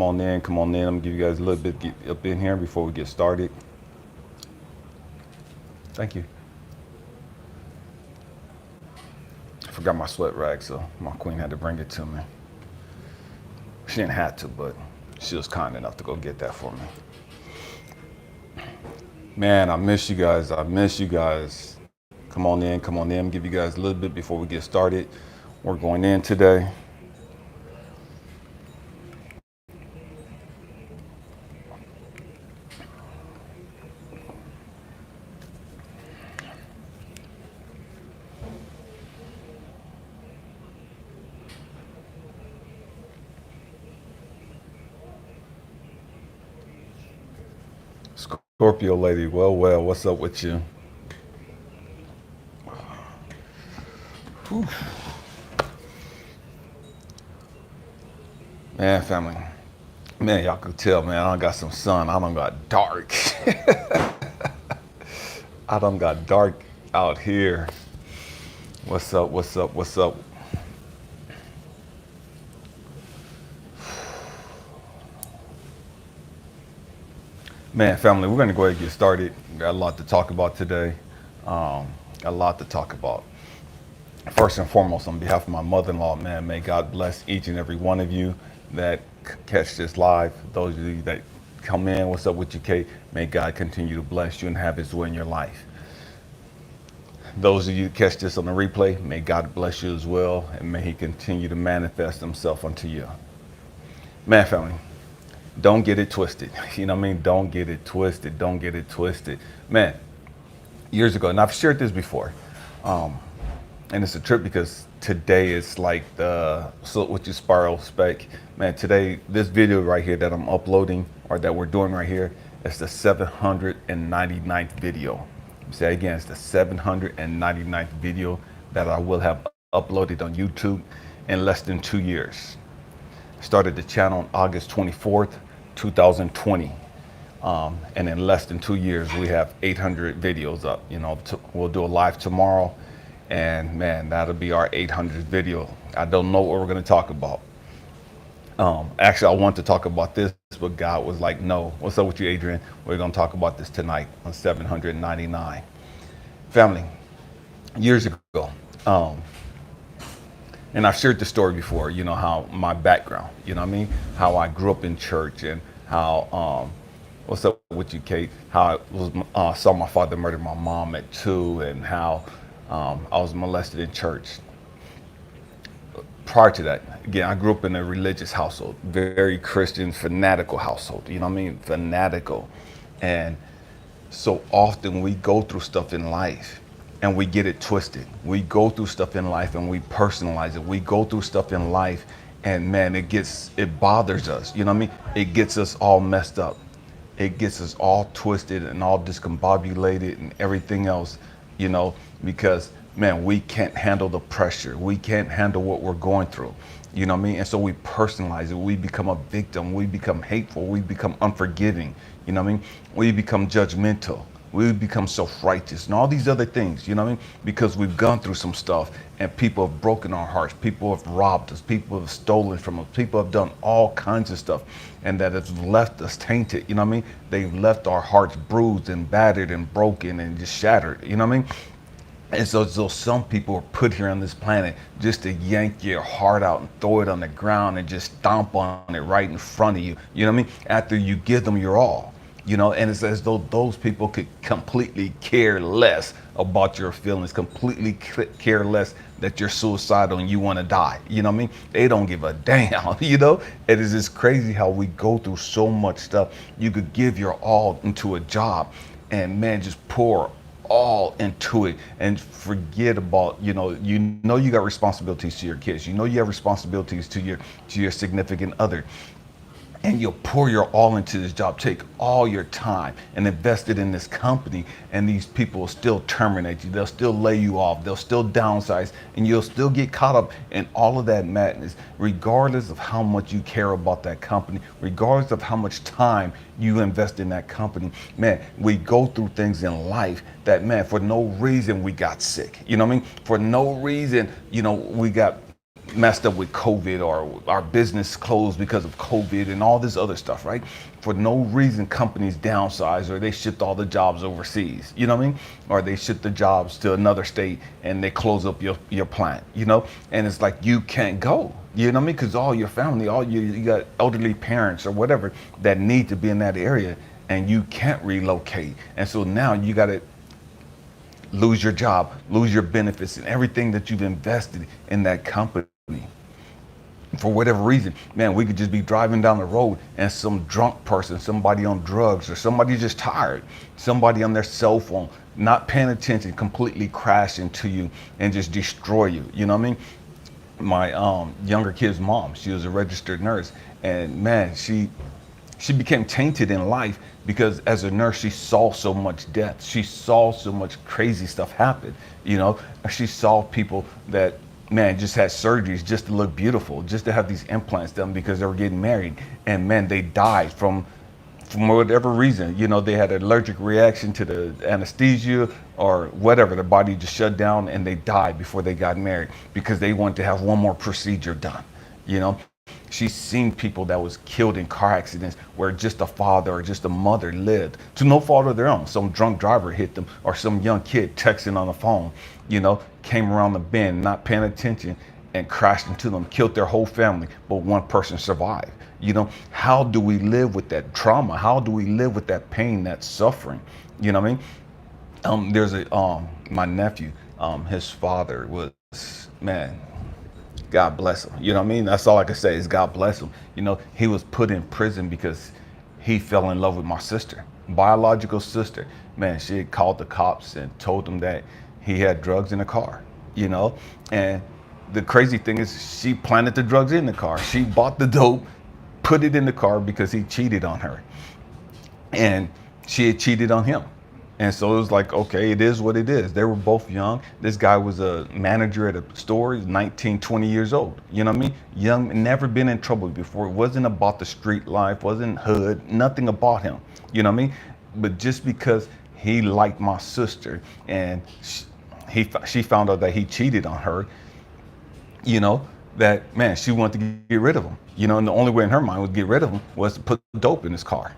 on in, come on in. I'm gonna give you guys a little bit get up in here before we get started. Thank you. I forgot my sweat rag, so my queen had to bring it to me. She didn't have to, but she was kind enough to go get that for me. Man, I miss you guys. I miss you guys. Come on in, come on in. Give you guys a little bit before we get started. We're going in today. Scorpio lady, well, what's up with you? Whew. Man, family. Man, y'all can tell, man, I done got some sun. I done got dark. I done got dark out here. What's up, what's up, what's up? Man, family, we're gonna go ahead and get started. We got a lot to talk about today. A lot to talk about. First and foremost, on behalf of my mother-in-law, man, may God bless each and every one of you that catch this live. Those of you that come in, what's up with you, Kate? May God continue to bless you and have his way in your life. Those of you who catch this on the replay, may God bless you as well, and may he continue to manifest himself unto you. Man, family, don't get it twisted. You know what I mean? Don't get it twisted. Don't get it twisted. Man, years ago, and I've shared this before, and it's a trip because today is like the Silk with your spiral spec. Man, today, this video right here that I'm uploading, or that we're doing right here, is the 799th video. Say again, it's the 799th video that I will have uploaded on YouTube in less than 2 years. Started the channel on August 24th, 2020. And in less than 2 years, we have 800 videos up. You know, we'll do a live tomorrow, and man, that'll be our 800th video. I don't know what we're going to talk about. Actually, I want to talk about this, but God was like, no. What's up with you, Adrian? We're going to talk about this tonight on 799. Family, years ago, and I've shared the story before, you know, how my background, you know what I mean? How I grew up in church, and how, what's up with you, Kate? How I was, saw my father murder my mom at 2, and how I was molested in church. Prior to that, again, I grew up in a religious household, very Christian, fanatical household, you know what I mean? Fanatical. And so often we go through stuff in life and we get it twisted. We go through stuff in life and we personalize it. We go through stuff in life and man, it bothers us, you know what I mean? It gets us all messed up. It gets us all twisted and all discombobulated and everything else, you know, because man, we can't handle the pressure. We can't handle what we're going through. You know what I mean? And so we personalize it. We become a victim. We become hateful. We become unforgiving. You know what I mean? We become judgmental. We become self-righteous and all these other things, you know what I mean? Because we've gone through some stuff and people have broken our hearts. People have robbed us. People have stolen from us. People have done all kinds of stuff, and that has left us tainted. You know what I mean? They've left our hearts bruised and battered and broken and just shattered. You know what I mean? And so some people are put here on this planet just to yank your heart out and throw it on the ground and just stomp on it right in front of you. You know what I mean? After you give them your all, you know, and it's as though those people could completely care less about your feelings, completely care less that you're suicidal and you want to die. You know what I mean? They don't give a damn, you know? It is just crazy how we go through so much stuff. You could give your all into a job and man, just pour all into it and forget about, you know you got responsibilities to your kids, you know you have responsibilities to your significant other, and you'll pour your all into this job, take all your time and invest it in this company, and these people will still terminate you, they'll still lay you off, they'll still downsize, and you'll still get caught up in all of that madness, regardless of how much you care about that company, regardless of how much time you invest in that company. Man, we go through things in life that, man, for no reason we got sick, you know what I mean? For no reason, you know, we got messed up with COVID, or our business closed because of COVID and all this other stuff, right? For no reason, companies downsize, or they shipped all the jobs overseas, you know what I mean? Or they ship the jobs to another state and they close up your plant, you know? And it's like, you can't go, you know what I mean? Because all your family, you got elderly parents or whatever that need to be in that area, and you can't relocate. And so now you got to lose your job, lose your benefits and everything that you've invested in that company. For whatever reason, man, we could just be driving down the road and some drunk person, somebody on drugs, or somebody just tired, somebody on their cell phone, not paying attention, completely crash into you and just destroy you. You know what I mean? My younger kid's mom, she was a registered nurse, and man, she became tainted in life because as a nurse, she saw so much death. She saw so much crazy stuff happen. You know, she saw people that, man, just had surgeries just to look beautiful, just to have these implants done because they were getting married. And man, they died from whatever reason. You know, they had an allergic reaction to the anesthesia or whatever. Their body just shut down and they died before they got married because they wanted to have one more procedure done. You know, she's seen people that was killed in car accidents where just a father or just a mother lived to no fault of their own. Some drunk driver hit them, or some young kid texting on the phone, you know, came around the bend, not paying attention, and crashed into them, killed their whole family, but one person survived. You know, how do we live with that trauma? How do we live with that pain, that suffering? You know what I mean? There's my nephew, his father was, man, God bless him. You know what I mean? That's all I can say is God bless him. You know, he was put in prison because he fell in love with my sister, biological sister. Man, she had called the cops and told them that he had drugs in the car, you know? And the crazy thing is she planted the drugs in the car. She bought the dope, put it in the car because he cheated on her. And she had cheated on him. And so it was like, okay, it is what it is. They were both young. This guy was a manager at a store. He's 19, 20 years old. You know what I mean? Young, never been in trouble before. It wasn't about the street life, wasn't hood, nothing about him. You know what I mean? But just because he liked my sister and she found out that he cheated on her, you know, that, man, she wanted to get rid of him. You know, and the only way in her mind was to get rid of him was to put dope in his car,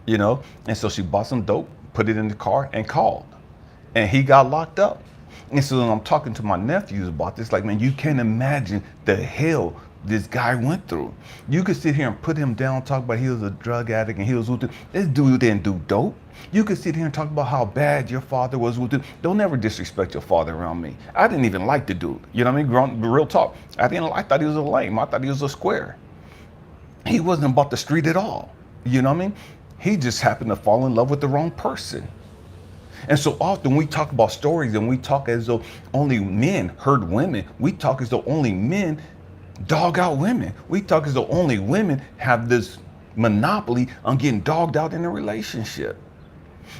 you know? And so she bought some dope, put it in the car, and called. And he got locked up. And so when I'm talking to my nephews about this, like, man, you can't imagine the hell this guy went through. You could sit here and put him down, talk about he was a drug addict and he was with it. This dude didn't do dope. You could sit here and talk about how bad your father was with it. Don't ever disrespect your father around me. I didn't even like the dude. You know what I mean? Real talk. I thought he was a lame. I thought he was a square. He wasn't about the street at all. You know what I mean? He just happened to fall in love with the wrong person. And so often we talk about stories and we talk as though only men hurt women. We talk as though only men dog out women. We talk as though only women have this monopoly on getting dogged out in a relationship.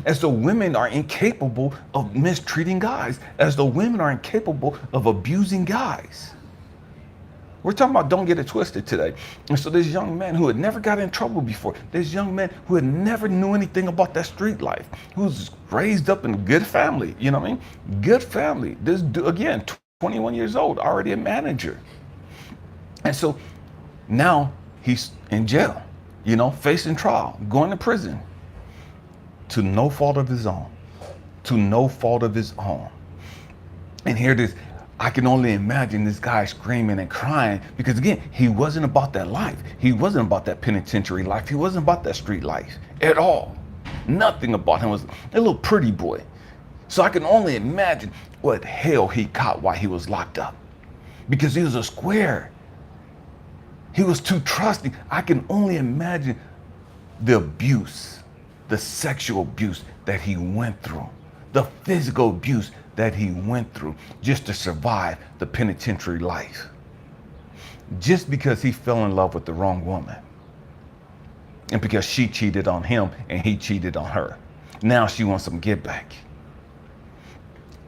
As though women are incapable of mistreating guys. As though women are incapable of abusing guys. We're talking about don't get it twisted today. And so this young man who had never got in trouble before, this young man who had never knew anything about that street life, who was raised up in a good family, you know what I mean? Good family. This dude, again, 21 years old, already a manager. And so now he's in jail, you know, facing trial, going to prison to no fault of his own, to no fault of his own. And here it is. I can only imagine this guy screaming and crying because, again, he wasn't about that life. He wasn't about that penitentiary life. He wasn't about that street life at all. Nothing about him was a little pretty boy. So I can only imagine what hell he caught while he was locked up because he was a square. He was too trusting. I can only imagine the abuse, the sexual abuse that he went through, the physical abuse that he went through just to survive the penitentiary life. Just because he fell in love with the wrong woman. And because she cheated on him and he cheated on her. Now she wants some get back.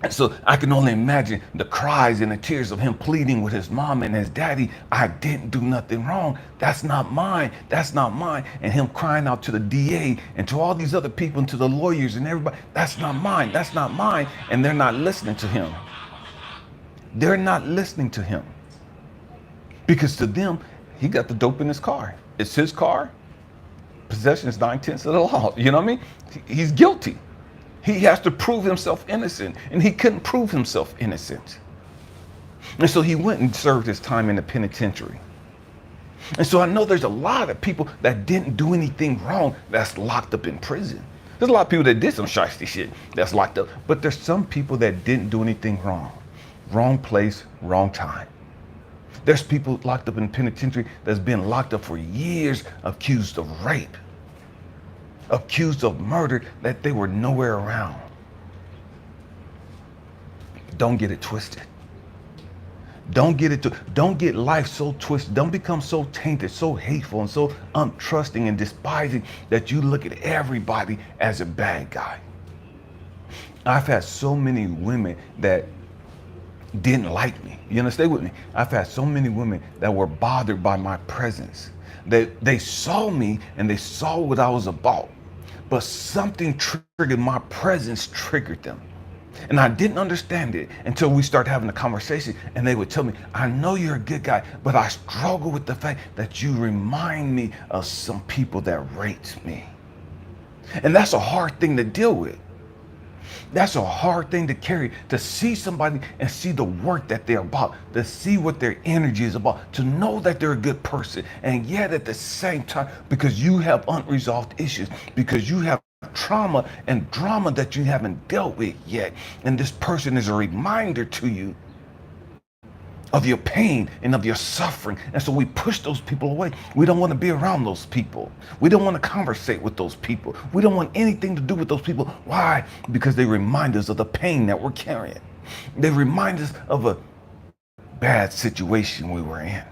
And so I can only imagine the cries and the tears of him pleading with his mom and his daddy, I didn't do nothing wrong. That's not mine. That's not mine. And him crying out to the DA and to all these other people and to the lawyers and everybody, that's not mine. That's not mine. And they're not listening to him. They're not listening to him. Because to them, he got the dope in his car. It's his car. Possession is 9/10 of the law. You know what I mean? He's guilty. He has to prove himself innocent, and he couldn't prove himself innocent. And so he went and served his time in the penitentiary. And so I know there's a lot of people that didn't do anything wrong that's locked up in prison. There's a lot of people that did some shiesty shit that's locked up, but there's some people that didn't do anything wrong. Wrong place, wrong time. There's people locked up in penitentiary that's been locked up for years, accused of rape, accused of murder that they were nowhere around. Don't get it twisted. Don't get life so twisted. Don't become so tainted, so hateful, and so untrusting and despising that you look at everybody as a bad guy. I've had so many women that didn't like me. You understand with me? I've had so many women that were bothered by my presence. They saw me and they saw what I was about, but something triggered my presence, triggered them. And I didn't understand it until we started having a conversation, and they would tell me, I know you're a good guy, but I struggle with the fact that you remind me of some people that raped me. And that's a hard thing to deal with. That's a hard thing to carry, to see somebody and see the work that they're about, to see what their energy is about, to know that they're a good person. And yet at the same time, because you have unresolved issues, because you have trauma and drama that you haven't dealt with yet, and this person is a reminder to you of your pain and of your suffering. And so we push those people away. We don't want to be around those people. We don't want to conversate with those people. We don't want anything to do with those people. Why? Because they remind us of the pain that we're carrying. They remind us of a bad situation we were in.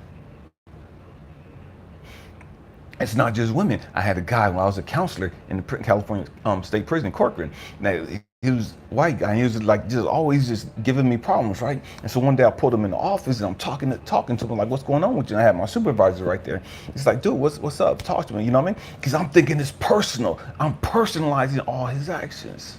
It's not just women. I had a guy when I was a counselor in the California State Prison, Corcoran. Now, he was a white guy. He was like just always just giving me problems, right? And so one day I pulled him in the office and I'm talking to him like, what's going on with you? And I had my supervisor right there. He's like, dude, what's up? Talk to me. You know what I mean? Because I'm thinking it's personal. I'm personalizing all his actions.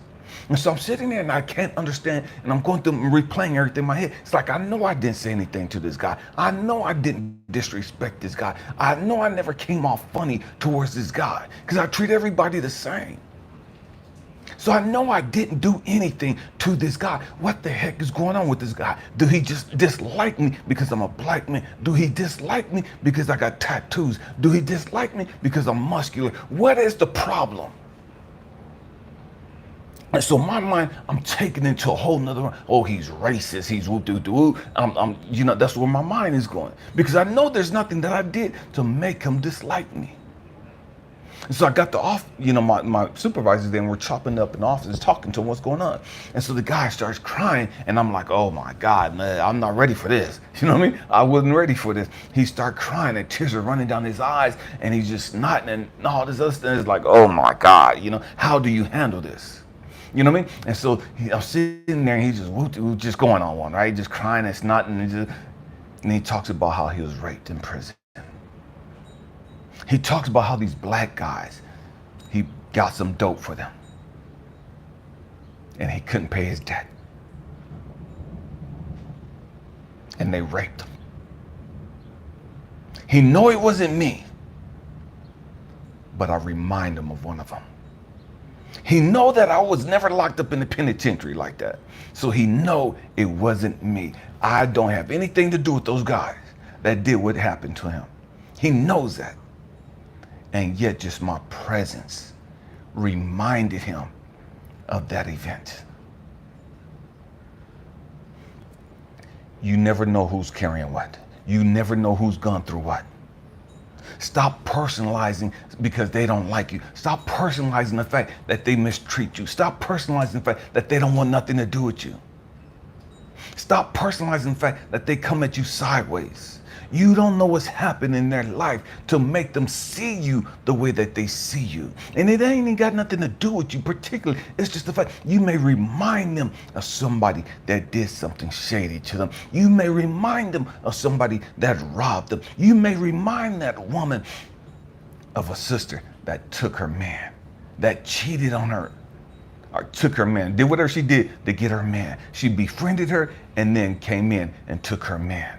And so I'm sitting there and I can't understand, and I'm going through replaying everything in my head. It's like, I know I didn't say anything to this guy. I know I didn't disrespect this guy. I know I never came off funny towards this guy because I treat everybody the same. So I know I didn't do anything to this guy. What the heck is going on with this guy? Do he just dislike me because I'm a black man? Do he dislike me because I got tattoos? Do he dislike me because I'm muscular? What is the problem? And so my mind, I'm taking into a whole nother, oh, he's racist, he's whoop-doo-doo. That's where my mind is going. Because I know there's nothing that I did to make him dislike me. And so I got my supervisors then were chopping up in the office, talking to him, what's going on. And so the guy starts crying, and I'm like, oh my God, man, I'm not ready for this. You know what I mean? I wasn't ready for this. He started crying, and tears are running down his eyes, and he's just nodding, and all this other stuff. It's like, oh my God, how do you handle this? You know what I mean? And so I'm sitting there and he's just going on one, right? Just crying and snotting. And he talks about how he was raped in prison. He talks about how these black guys, he got some dope for them. And he couldn't pay his debt. And they raped him. He know it wasn't me, but I remind him of one of them. He know that I was never locked up in the penitentiary like that. So he know it wasn't me. I don't have anything to do with those guys that did what happened to him. He knows that. And yet just my presence reminded him of that event. You never know who's carrying what. You never know who's gone through what. Stop personalizing because they don't like you. Stop personalizing the fact that they mistreat you. Stop personalizing the fact that they don't want nothing to do with you. Stop personalizing the fact that they come at you sideways. You don't know what's happening in their life to make them see you the way that they see you. And it ain't even got nothing to do with you particularly. It's just the fact you may remind them of somebody that did something shady to them. You may remind them of somebody that robbed them. You may remind that woman of a sister that took her man, that cheated on her, or took her man, did whatever she did to get her man. She befriended her and then came in and took her man.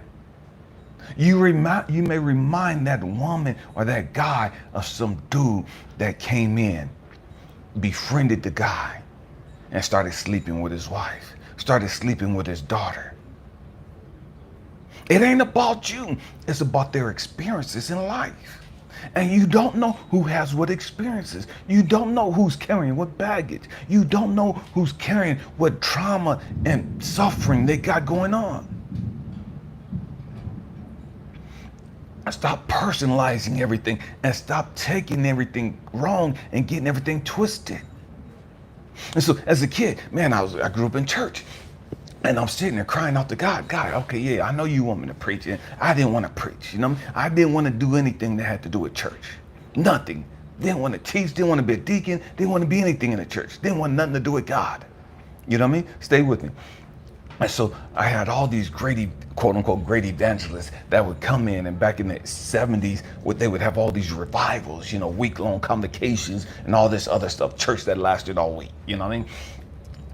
You may remind that woman or that guy of some dude that came in, befriended the guy, and started sleeping with his wife, started sleeping with his daughter. It ain't about you. It's about their experiences in life. And you don't know who has what experiences. You don't know who's carrying what baggage. You don't know who's carrying what trauma and suffering they got going on. Stop personalizing everything and stop taking everything wrong and getting everything twisted. And so as a kid, man, I grew up in church. And I'm sitting there crying out to God, okay, yeah, I know you want me to preach. And I didn't want to preach, you know? I didn't want to do anything that had to do with church. Nothing. Didn't want to teach, didn't want to be a deacon, didn't want to be anything in the church. Didn't want nothing to do with God. You know what I mean? Stay with me. And so I had all these great, quote unquote, great evangelists that would come in, and back in the 70s, they would have all these revivals, you know, week-long convocations and all this other stuff, church that lasted all week, you know what I mean?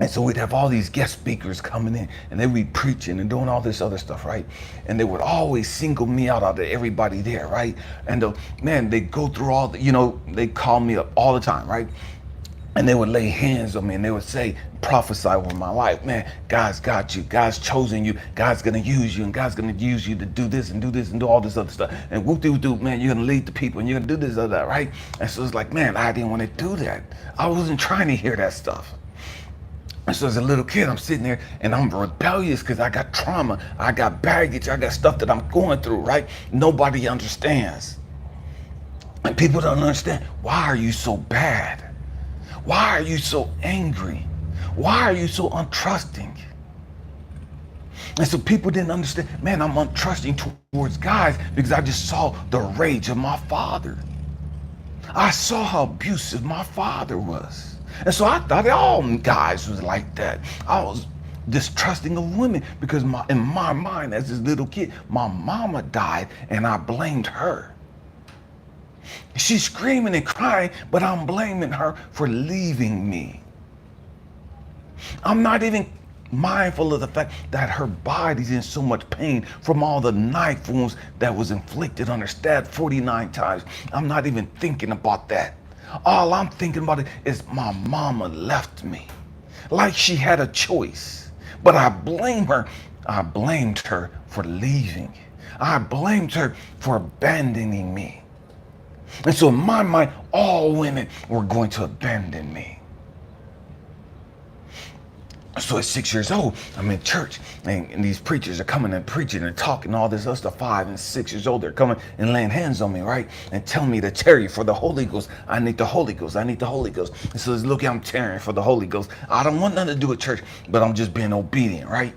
And so we'd have all these guest speakers coming in, and they'd be preaching and doing all this other stuff, right? And they would always single me out of everybody there, right? And man, they go through all the, you know, they call me up all the time, right? And they would lay hands on me and they would say, prophesy over my life. Man, God's got you. God's chosen you. God's going to use you, and God's going to use you to do this and do this and do all this other stuff. And whoop-de-whoop, man, you're going to lead the people and you're going to do this or that, right? And so it's like, man, I didn't want to do that. I wasn't trying to hear that stuff. And so as a little kid, I'm sitting there and I'm rebellious because I got trauma. I got baggage. I got stuff that I'm going through, right? Nobody understands. And people don't understand. Why are you so bad? Why are you so angry? Why are you so untrusting? And so people didn't understand, man, I'm untrusting towards guys because I just saw the rage of my father. I saw how abusive my father was. And so I thought all guys was like that. I was distrusting of women because in my mind as this little kid, my mama died and I blamed her. She's screaming and crying, but I'm blaming her for leaving me. I'm not even mindful of the fact that her body's in so much pain from all the knife wounds that was inflicted on her, stabbed 49 times. I'm not even thinking about that. All I'm thinking about is my mama left me. Like she had a choice. But I blame her. I blamed her for leaving. I blamed her for abandoning me. And so in my mind, all women were going to abandon me. So at 6 years old, I'm in church, and these preachers are coming and preaching and talking all this other stuff. 5 and 6 years old, they're coming and laying hands on me, right? And telling me to tarry for the Holy Ghost. I need the Holy Ghost. I need the Holy Ghost. And so look, I'm tarrying for the Holy Ghost. I don't want nothing to do with church, but I'm just being obedient, right?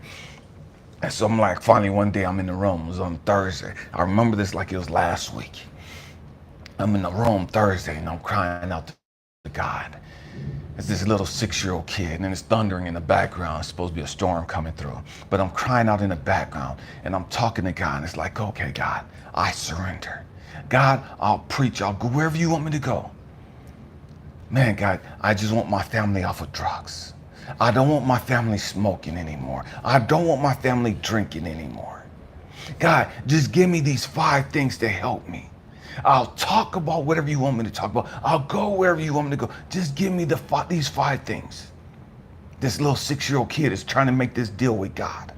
And so I'm like, finally one day I'm in the room. It was on Thursday. I remember this like it was last week. I'm in the room Thursday and I'm crying out to God. It's this little 6-year-old kid, and it's thundering in the background. It's supposed to be a storm coming through. But I'm crying out in the background, and I'm talking to God, and it's like, okay, God, I surrender. God, I'll preach. I'll go wherever you want me to go. Man, God, I just want my family off of drugs. I don't want my family smoking anymore. I don't want my family drinking anymore. God, just give me these 5 things to help me. I'll talk about whatever you want me to talk about. I'll go wherever you want me to go. Just give me these 5 things. This little 6-year-old kid is trying to make this deal with God.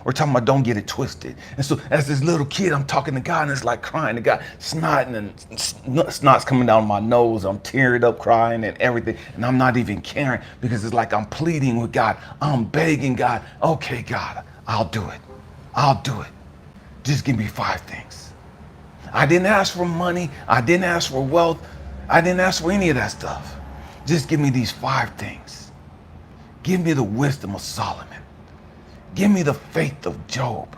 We're talking about don't get it twisted. And so as this little kid, I'm talking to God, and it's like crying to God, snotting and snot's coming down my nose. I'm tearing up, crying and everything. And I'm not even caring because it's like I'm pleading with God. I'm begging God, okay, God, I'll do it. I'll do it. Just give me 5 things. I didn't ask for money. I didn't ask for wealth. I didn't ask for any of that stuff. Just give me these 5 things. Give me the wisdom of Solomon. Give me the faith of Job.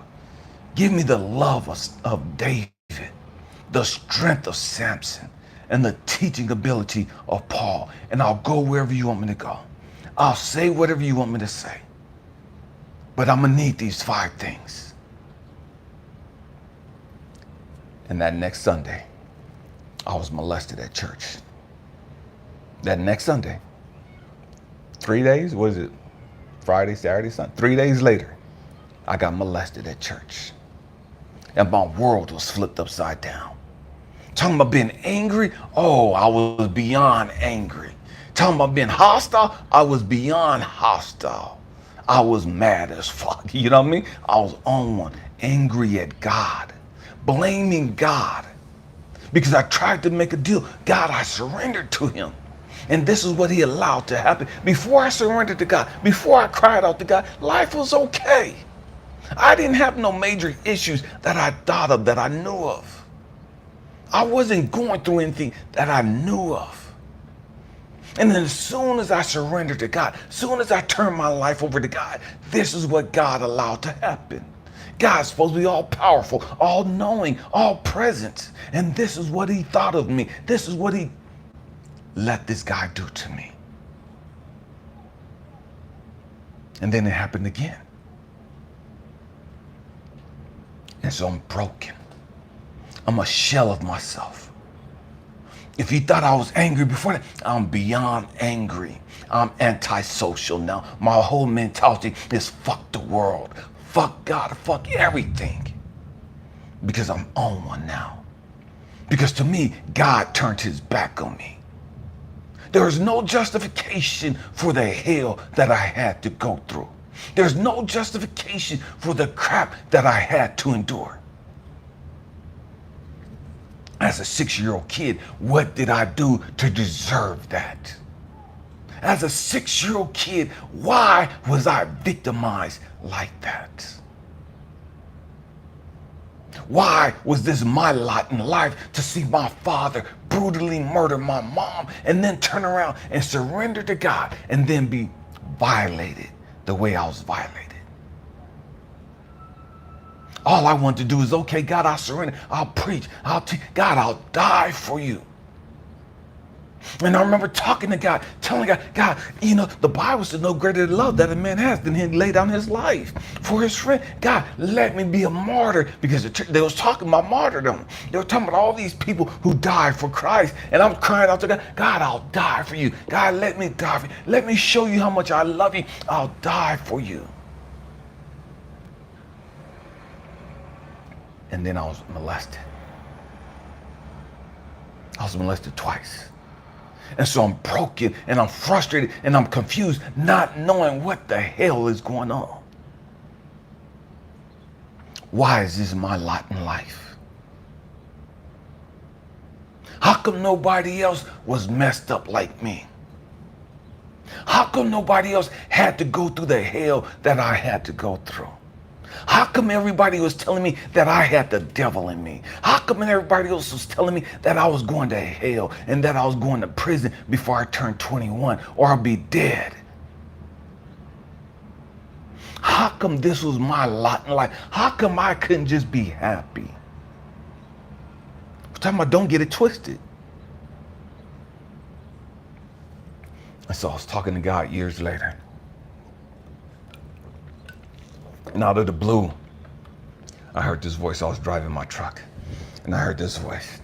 Give me the love of David, the strength of Samson, and the teaching ability of Paul. And I'll go wherever you want me to go. I'll say whatever you want me to say. But I'm going to need these 5 things. And that next Sunday, I was molested at church. That next Sunday, 3 days, what is it? Friday, Saturday, Sunday. 3 days later, I got molested at church. and my world was flipped upside down. Talking about being angry, oh, I was beyond angry. Talking about being hostile, I was beyond hostile. I was mad as fuck, you know what I mean? I was on one, angry at God, blaming God. Because I tried to make a deal. God, I surrendered to him. And this is what he allowed to happen. Before I surrendered to God, before I cried out to God, life was okay. I didn't have no major issues that I thought of, that I knew of. I wasn't going through anything that I knew of. And then as soon as I surrendered to God, as soon as I turned my life over to God, this is what God allowed to happen. God's supposed to be all powerful, all knowing, all present. And this is what he thought of me. This is what he let this guy do to me. And then it happened again. And so I'm broken. I'm a shell of myself. If you thought I was angry before that, I'm beyond angry. I'm antisocial now. My whole mentality is fuck the world, fuck God, fuck everything. Because I'm on one now. Because to me, God turned his back on me. There is no justification for the hell that I had to go through. There's no justification for the crap that I had to endure. As a 6-year-old kid, what did I do to deserve that? As a 6-year-old kid, why was I victimized like that? Why was this my lot in life to see my father brutally murder my mom and then turn around and surrender to God and then be violated the way I was violated? All I want to do is, okay, God, I'll surrender. I'll preach. I'll teach. God, I'll die for you. And I remember talking to God, telling God, God, you know, the Bible says no greater love that a man has than he lay down his life for his friend. God, let me be a martyr, because they was talking about martyrdom. They were talking about all these people who died for Christ. And I'm crying out to God, God, I'll die for you. God, let me die for you. Let me show you how much I love you. I'll die for you. And then I was molested. I was molested twice. And so I'm broken and I'm frustrated and I'm confused, not knowing what the hell is going on. Why is this my lot in life? How come nobody else was messed up like me? How come nobody else had to go through the hell that I had to go through? How come everybody was telling me that I had the devil in me? How come everybody else was telling me that I was going to hell and that I was going to prison before I turned 21 or I'll be dead? How come this was my lot in life? How come I couldn't just be happy? I'm talking about, don't get it twisted. And so I was talking to God years later. And out of the blue, I heard this voice. I was driving my truck, and I heard this voice.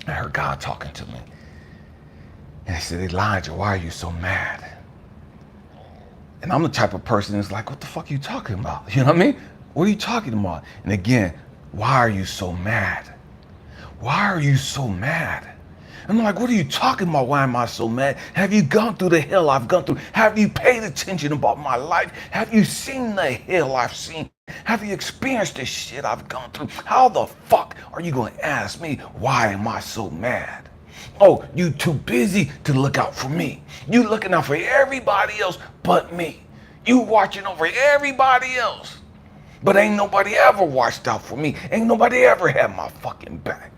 I heard God talking to me. And he said, Elijah, why are you so mad? And I'm the type of person that's like, what the fuck are you talking about? You know what I mean? What are you talking about? And again, why are you so mad? Why are you so mad? I'm like, what are you talking about? Why am I so mad? Have you gone through the hell I've gone through? Have you paid attention about my life? Have you seen the hell I've seen? Have you experienced the shit I've gone through? How the fuck are you going to ask me, why am I so mad? Oh, you too busy to look out for me. You looking out for everybody else but me. You watching over everybody else. But ain't nobody ever watched out for me. Ain't nobody ever had my fucking back.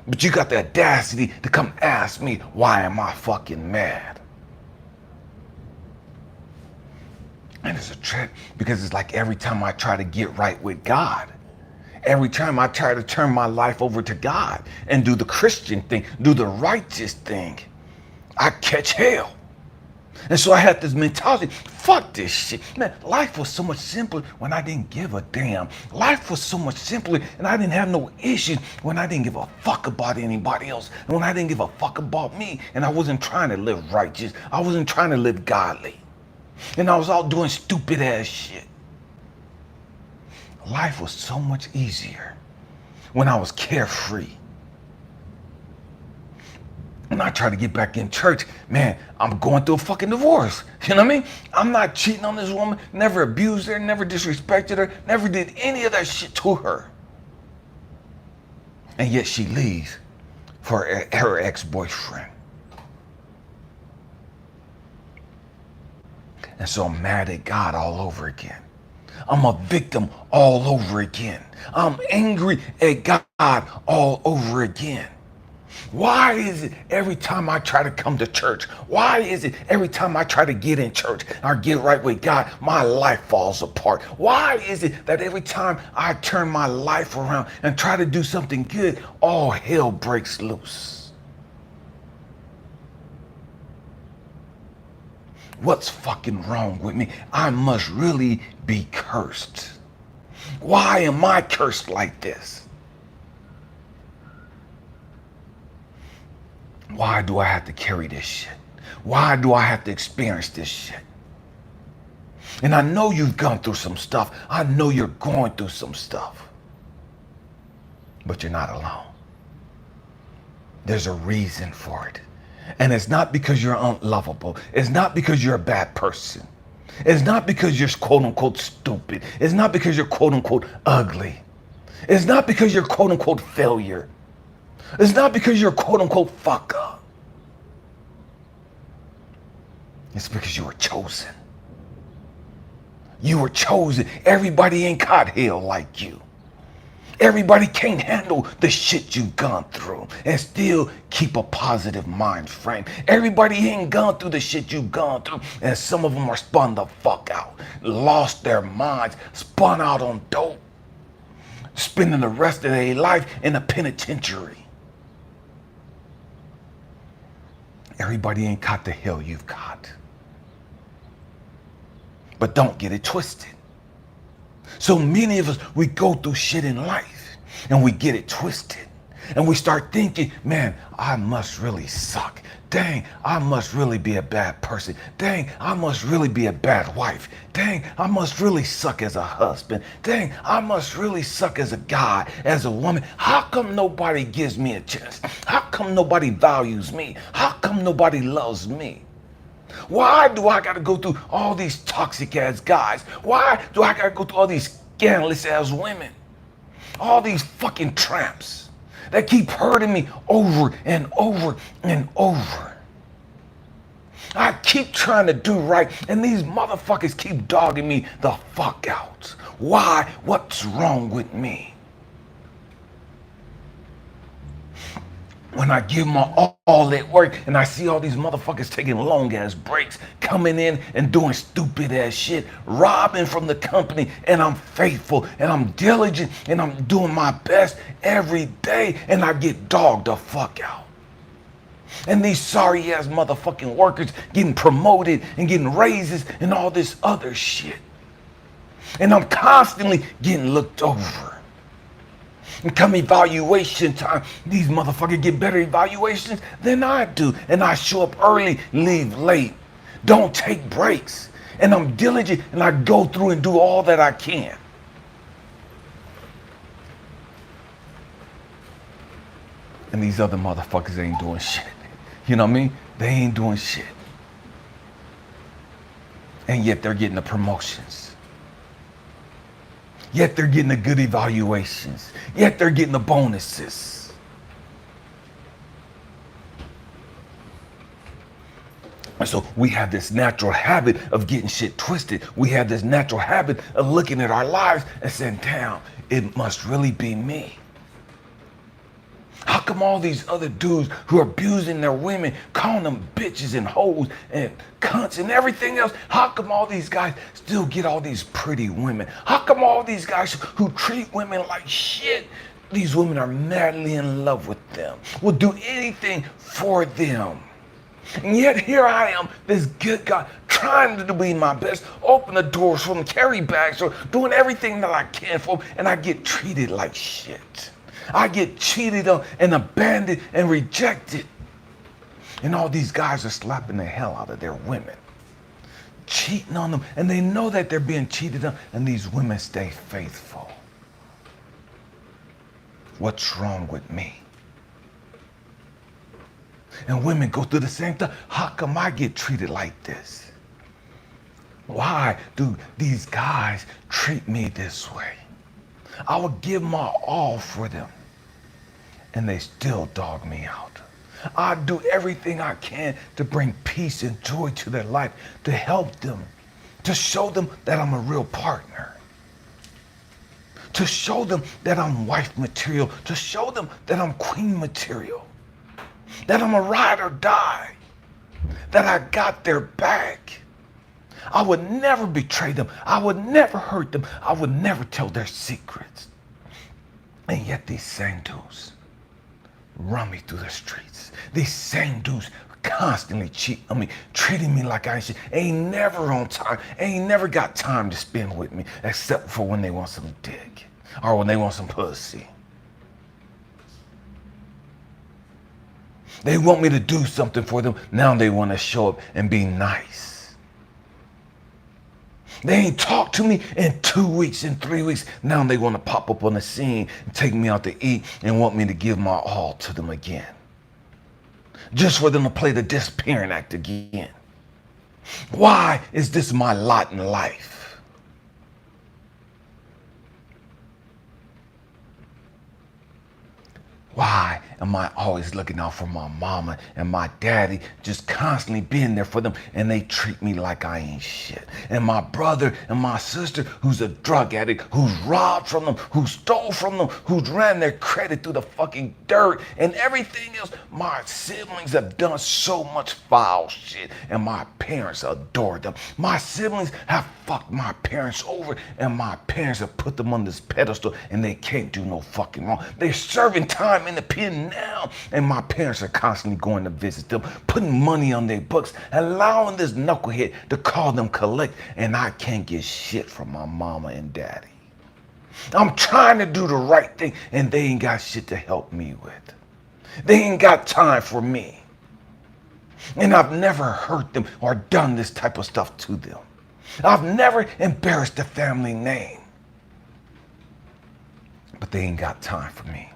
But you got the audacity to come ask me, why am I fucking mad? And it's a trip, because it's like every time I try to get right with God, every time I try to turn my life over to God and do the Christian thing, do the righteous thing, I catch hell. And so I had this mentality, fuck this shit. Man, life was so much simpler when I didn't give a damn. Life was so much simpler and I didn't have no issues when I didn't give a fuck about anybody else. And when I didn't give a fuck about me and I wasn't trying to live righteous. I wasn't trying to live godly. And I was all doing stupid ass shit. Life was so much easier when I was carefree. When I try to get back in church, man, I'm going through a fucking divorce. You know what I mean? I'm not cheating on this woman, never abused her, never disrespected her, never did any of that shit to her. And yet she leaves for her ex-boyfriend. And so I'm mad at God all over again. I'm a victim all over again. I'm angry at God all over again. Why is it every time I try to come to church? Why is it every time I try to get in church or get right with God, my life falls apart? Why is it that every time I turn my life around and try to do something good, all hell breaks loose? What's fucking wrong with me? I must really be cursed. Why am I cursed like this? Why do I have to carry this shit? Why do I have to experience this shit? And I know you've gone through some stuff. I know you're going through some stuff. But you're not alone. There's a reason for it. And it's not because you're unlovable. It's not because you're a bad person. It's not because you're quote unquote stupid. It's not because you're quote unquote ugly. It's not because you're quote unquote failure. It's not because you're a quote unquote fuck up. It's because you were chosen. You were chosen. Everybody ain't got hell like you. Everybody can't handle the shit you've gone through and still keep a positive mind frame. Everybody ain't gone through the shit you've gone through, and some of them are spun the fuck out, lost their minds, spun out on dope, spending the rest of their life in a penitentiary. Everybody ain't got the hell you've got. But don't get it twisted. So many of us, we go through shit in life and we get it twisted. And we start thinking, man, I must really suck. Dang, I must really be a bad person. Dang, I must really be a bad wife. Dang, I must really suck as a husband. Dang, I must really suck as a guy, as a woman. How come nobody gives me a chance? How come nobody values me? How come nobody loves me? Why do I gotta go through all these toxic ass guys? Why do I gotta go through all these scandalous ass women? All these fucking tramps that keep hurting me over and over and over. I keep trying to do right, and these motherfuckers keep dogging me the fuck out. Why? What's wrong with me? When I give my all at work and I see all these motherfuckers taking long ass breaks, coming in and doing stupid ass shit, robbing from the company, and I'm faithful and I'm diligent and I'm doing my best every day, and I get dogged the fuck out. And these sorry ass motherfucking workers getting promoted and getting raises and all this other shit. And I'm constantly getting looked over. And come evaluation time, these motherfuckers get better evaluations than I do. And I show up early, leave late, don't take breaks. And I'm diligent and I go through and do all that I can. And these other motherfuckers ain't doing shit. You know what I mean? They ain't doing shit. And yet they're getting the promotions. Yet they're getting the good evaluations. Yet they're getting the bonuses. And so we have this natural habit of getting shit twisted. We have this natural habit of looking at our lives and saying, damn, it must really be me. How come all these other dudes who are abusing their women, calling them bitches and hoes and cunts and everything else, how come all these guys still get all these pretty women? How come all these guys who treat women like shit, these women are madly in love with them, will do anything for them? And yet here I am, this good guy, trying to be my best, open the doors for them, carry bags, or doing everything that I can for them, and I get treated like shit. I get cheated on and abandoned and rejected. And all these guys are slapping the hell out of their women, cheating on them, and they know that they're being cheated on, and these women stay faithful. What's wrong with me? And women go through the same thing. How come I get treated like this? Why do these guys treat me this way? I would give my all for them, and they still dog me out. I do everything I can to bring peace and joy to their life, to help them, to show them that I'm a real partner, to show them that I'm wife material, to show them that I'm queen material, that I'm a ride or die, that I got their back. I would never betray them. I would never hurt them. I would never tell their secrets. And yet these same dudes run me through the streets. These same dudes constantly cheat on me, treating me like I ain't shit. Ain't never on time. Ain't never got time to spend with me, except for when they want some dick or when they want some pussy. They want me to do something for them. Now they want to show up and be nice. They ain't talked to me in 2 weeks, in 3 weeks. Now they want to pop up on the scene and take me out to eat and want me to give my all to them again. Just for them to play the disappearing act again. Why is this my lot in life? Why am I always looking out for my mama and my daddy, just constantly being there for them, and they treat me like I ain't shit? And my brother and my sister, who's a drug addict, who's robbed from them, who stole from them, who's ran their credit through the fucking dirt and everything else. My siblings have done so much foul shit, and my parents adore them. My siblings have fucked my parents over, and my parents have put them on this pedestal, and they can't do no fucking wrong. They're serving time in the pen now, and my parents are constantly going to visit them, putting money on their books, allowing this knucklehead to call them collect, and I can't get shit from my mama and daddy. I'm trying to do the right thing, and they ain't got shit to help me with. They ain't got time for me. And I've never hurt them or done this type of stuff to them. I've never embarrassed the family name. But they ain't got time for me.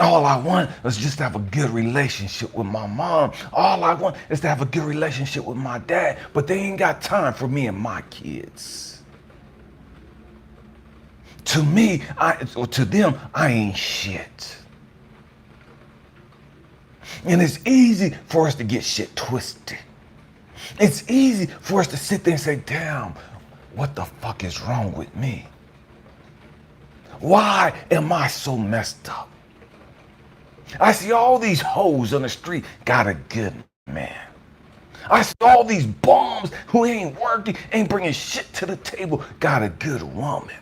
All I want is just to have a good relationship with my mom. All I want is to have a good relationship with my dad. But they ain't got time for me and my kids. To me, to them, I ain't shit. And it's easy for us to get shit twisted. It's easy for us to sit there and say, damn, what the fuck is wrong with me? Why am I so messed up? I see all these hoes on the street got a good man. I see all these bums who ain't working, ain't bringing shit to the table, got a good woman.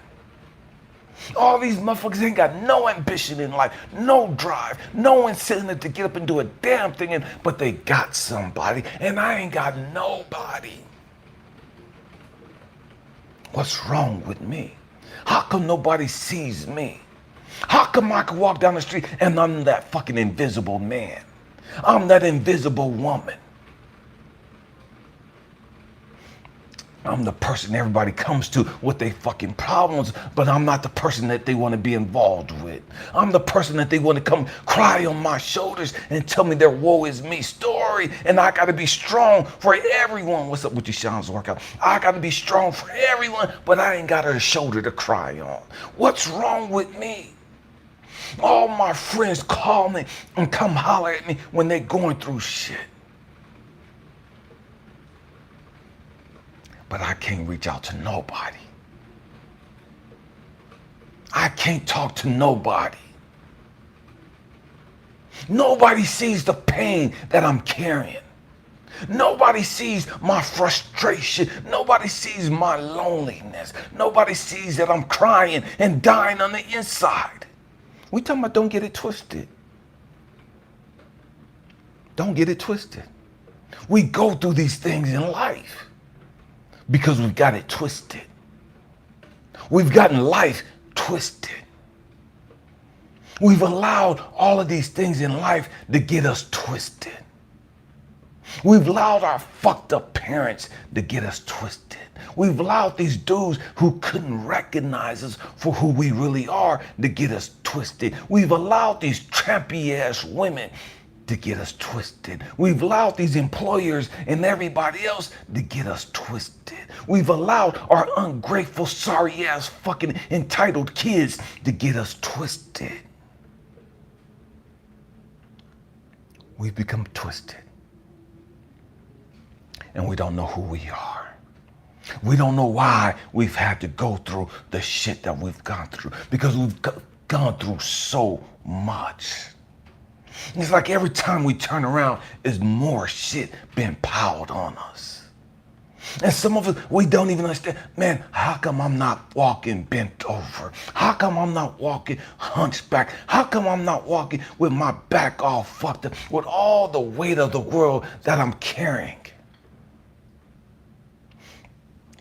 All these motherfuckers ain't got no ambition in life, no drive, no incentive to get up and do a damn thing, but they got somebody, and I ain't got nobody. What's wrong with me? How come nobody sees me? How come I can walk down the street and I'm that fucking invisible man? I'm that invisible woman. I'm the person everybody comes to with their fucking problems, but I'm not the person that they want to be involved with. I'm the person that they want to come cry on my shoulders and tell me their woe is me story, and I got to be strong for everyone. What's up with your Sean's workout? I got to be strong for everyone, but I ain't got a shoulder to cry on. What's wrong with me? All my friends call me and come holler at me when they're going through shit. But I can't reach out to nobody. I can't talk to nobody. Nobody sees the pain that I'm carrying. Nobody sees my frustration. Nobody sees my loneliness. Nobody sees that I'm crying and dying on the inside. We talking about don't get it twisted. Don't get it twisted. We go through these things in life because we've got it twisted. We've gotten life twisted. We've allowed all of these things in life to get us twisted. We've allowed our fucked up parents to get us twisted. We've allowed these dudes who couldn't recognize us for who we really are to get us twisted. We've allowed these trampy ass women to get us twisted. We've allowed these employers and everybody else to get us twisted. We've allowed our ungrateful, sorry ass, fucking entitled kids to get us twisted. We've become twisted. And we don't know who we are. We don't know why we've had to go through the shit that we've gone through, because we've gone through so much. It's like every time we turn around, is more shit being piled on us. And some of us, we don't even understand, man, how come I'm not walking bent over? How come I'm not walking hunchback? How come I'm not walking with my back all fucked up, with all the weight of the world that I'm carrying?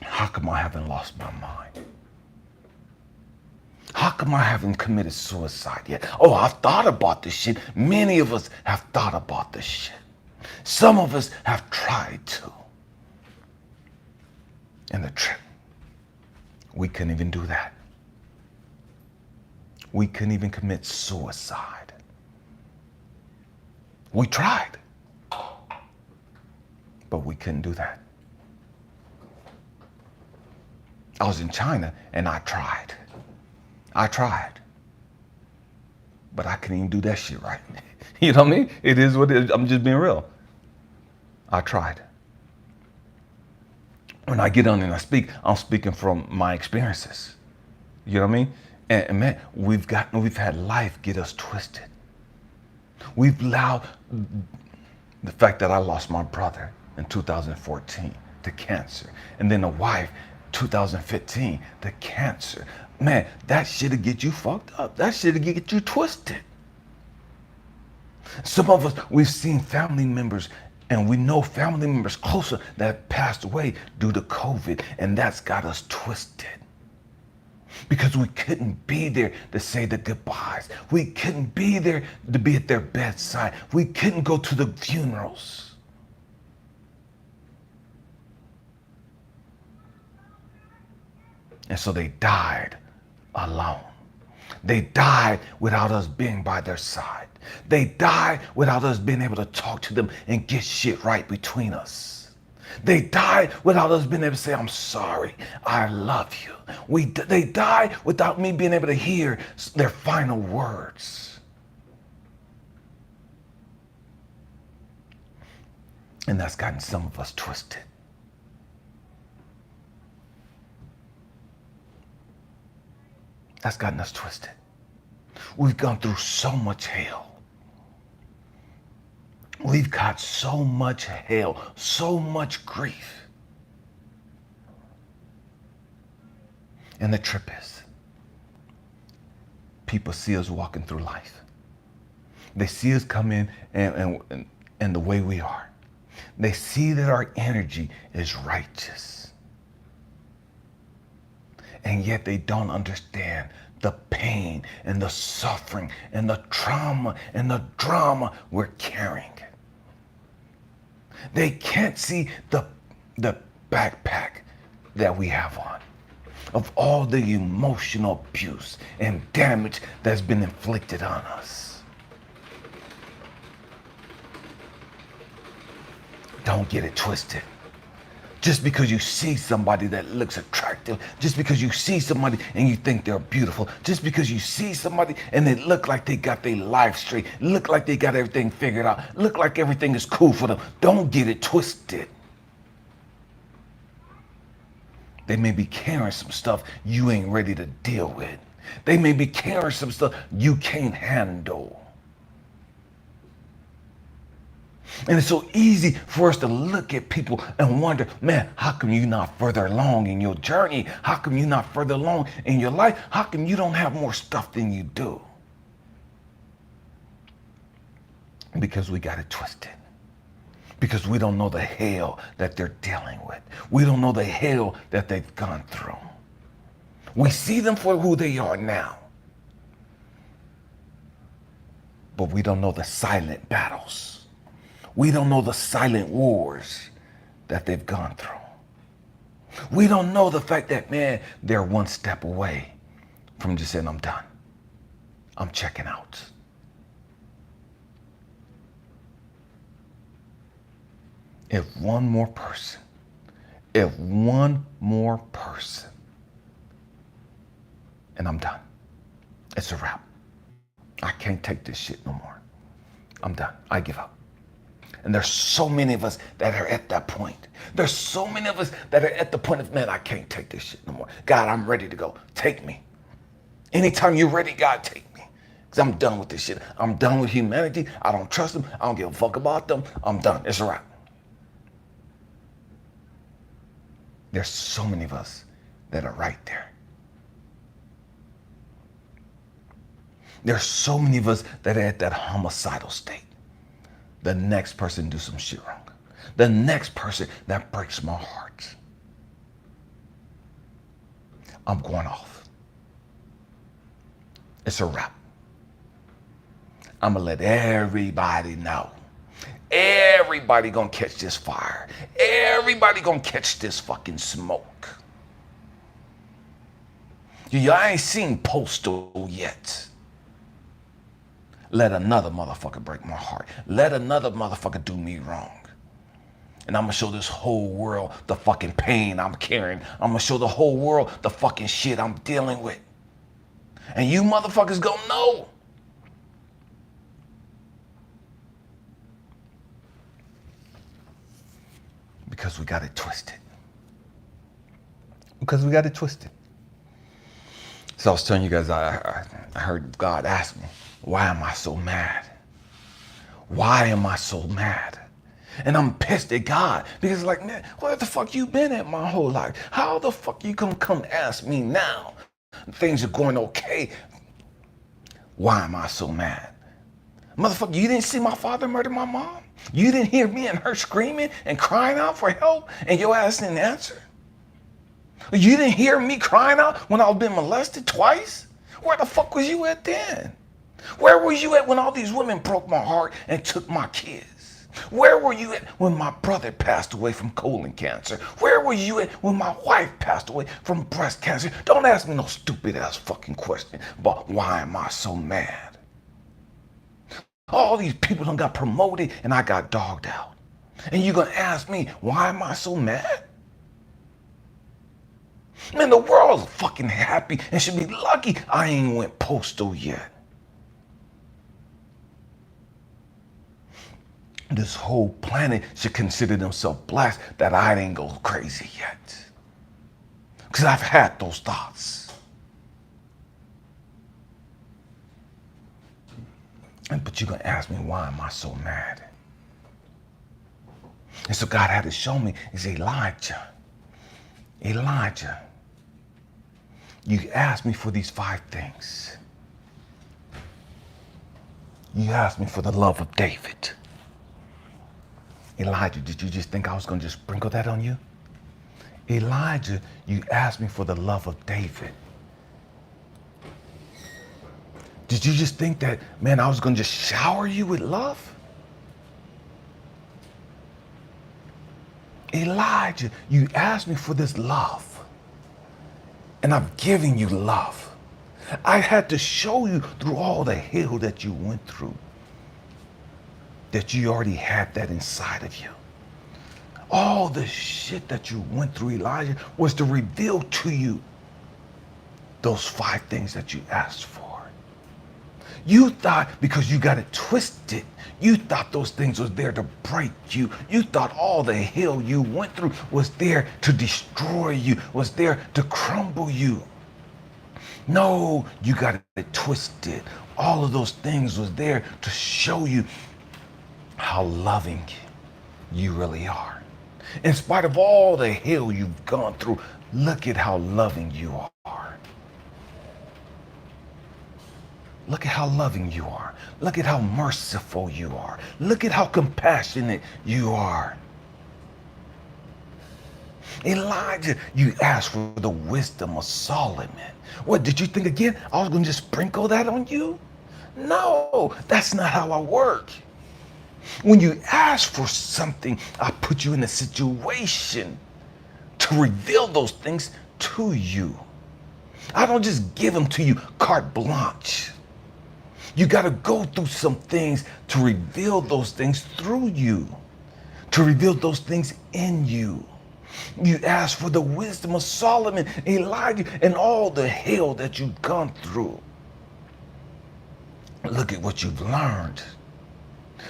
How come I haven't lost my mind? How come I haven't committed suicide yet? Oh, I've thought about this shit. Many of us have thought about this shit. Some of us have tried to. And the trip, we couldn't even do that. We couldn't even commit suicide. We tried, but we couldn't do that. I was in China and I tried. But I couldn't even do that shit right. You know what I mean? It is what it is. I'm just being real. I tried. When I get on and I speak, I'm speaking from my experiences. You know what I mean? And man, we've had life get us twisted. We've allowed the fact that I lost my brother in 2014 to cancer, and then a wife 2015 to cancer. Man, that shit'll get you fucked up. That shit'll get you twisted. Some of us, we've seen family members, and we know family members closer that passed away due to COVID, and that's got us twisted. Because we couldn't be there to say the goodbyes. We couldn't be there to be at their bedside. We couldn't go to the funerals. And so they died alone. They died without us being by their side. They died without us being able to talk to them and get shit right between us. They died without us being able to say, I'm sorry, I love you. They died without me being able to hear their final words. And that's gotten some of us twisted. That's gotten us twisted. We've gone through so much hell. We've got so much hell, so much grief. And the trip is, people see us walking through life. They see us come in and the way we are. They see that our energy is righteous. And yet they don't understand the pain and the suffering and the trauma and the drama we're carrying. They can't see the backpack that we have on, of all the emotional abuse and damage that's been inflicted on us. Don't get it twisted. Just because you see somebody that looks attractive, just because you see somebody and you think they're beautiful, just because you see somebody and they look like they got their life straight, look like they got everything figured out, look like everything is cool for them, don't get it twisted. They may be carrying some stuff you ain't ready to deal with. They may be carrying some stuff you can't handle. And it's so easy for us to look at people and wonder, man, how come you're not further along in your journey? How come you're not further along in your life? How come you don't have more stuff than you do? Because we got it twisted. Because we don't know the hell that they're dealing with. We don't know the hell that they've gone through. We see them for who they are now. But we don't know the silent battles. We don't know the silent wars that they've gone through. We don't know the fact that, man, they're one step away from just saying, I'm done. I'm checking out. If one more person, and I'm done. It's a wrap. I can't take this shit no more. I'm done. I give up. And there's so many of us that are at that point. There's so many of us that are at the point of, man, I can't take this shit no more. God, I'm ready to go. Take me. Anytime you're ready, God, take me. Because I'm done with this shit. I'm done with humanity. I don't trust them. I don't give a fuck about them. I'm done. It's a wrap. There's so many of us that are right there. There's so many of us that are at that homicidal state. The next person do some shit wrong. The next person that breaks my heart. I'm going off. It's a wrap. I'm gonna let everybody know. Everybody gonna catch this fire. Everybody gonna catch this fucking smoke. I ain't seen Postal yet. Let another motherfucker break my heart. Let another motherfucker do me wrong. And I'm gonna show this whole world the fucking pain I'm carrying. I'm gonna show the whole world the fucking shit I'm dealing with. And you motherfuckers gonna know. Because we got it twisted. Because we got it twisted. So I was telling you guys, I heard God ask me, why am I so mad? Why am I so mad? And I'm pissed at God because like, man, where the fuck you been at my whole life? How the fuck you gonna come ask me now? Things are going okay. Why am I so mad? Motherfucker, you didn't see my father murder my mom? You didn't hear me and her screaming and crying out for help and your ass didn't answer? You didn't hear me crying out when I was being molested twice? Where the fuck was you at then? Where were you at when all these women broke my heart and took my kids? Where were you at when my brother passed away from colon cancer? Where were you at when my wife passed away from breast cancer? Don't ask me no stupid ass fucking question about why am I so mad? All these people done got promoted and I got dogged out. And you gonna ask me, why am I so mad? Man, the world's fucking happy and should be lucky I ain't went postal yet. This whole planet should consider themselves blessed that I didn't go crazy yet. Because I've had those thoughts. But you're going to ask me, why am I so mad? And so God had to show me, is Elijah, you asked me for these 5 things. You asked me for the love of David. Elijah, did you just think I was going to just sprinkle that on you? Elijah, you asked me for the love of David. Did you just think that, man, I was going to just shower you with love? Elijah, you asked me for this love. And I'm giving you love. I had to show you through all the hell that you went through that you already had that inside of you. All the shit that you went through, Elijah, was to reveal to you those 5 things that you asked for. You thought because you got it twisted, you thought those things was there to break you. You thought all the hell you went through was there to destroy you, was there to crumble you. No, you got it twisted. All of those things was there to show you how loving you really are. In spite of all the hell you've gone through, look at how loving you are. Look at how loving you are. Look at how merciful you are. Look at how compassionate you are. Elijah, you asked for the wisdom of Solomon. What, did you think again I was going to just sprinkle that on you? No, that's not how I work. When you ask for something, I put you in a situation to reveal those things to you. I don't just give them to you carte blanche. You got to go through some things to reveal those things through you, to reveal those things in you. You ask for the wisdom of Solomon, Elijah, and all the hell that you've gone through. Look at what you've learned.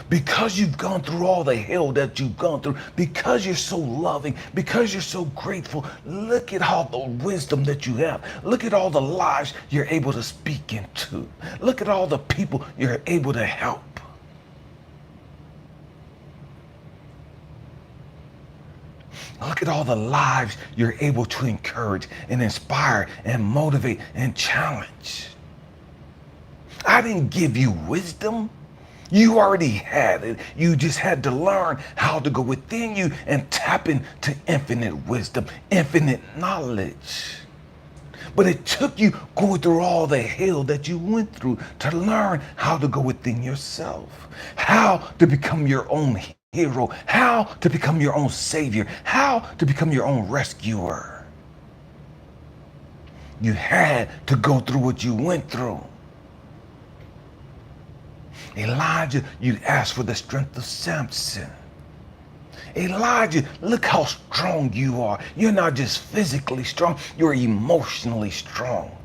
Because you've gone through all the hell that you've gone through, because you're so loving, because you're so grateful, look at all the wisdom that you have. Look at all the lives you're able to speak into. Look at all the people you're able to help. Look at all the lives you're able to encourage and inspire and motivate and challenge. I didn't give you wisdom. You already had it. You just had to learn how to go within you and tap into infinite wisdom, infinite knowledge. But it took you going through all the hell that you went through to learn how to go within yourself, how to become your own hero, how to become your own savior, how to become your own rescuer. You had to go through what you went through. Elijah, you asked for the strength of Samson. Elijah, look how strong you are. You're not just physically strong, you're emotionally strong.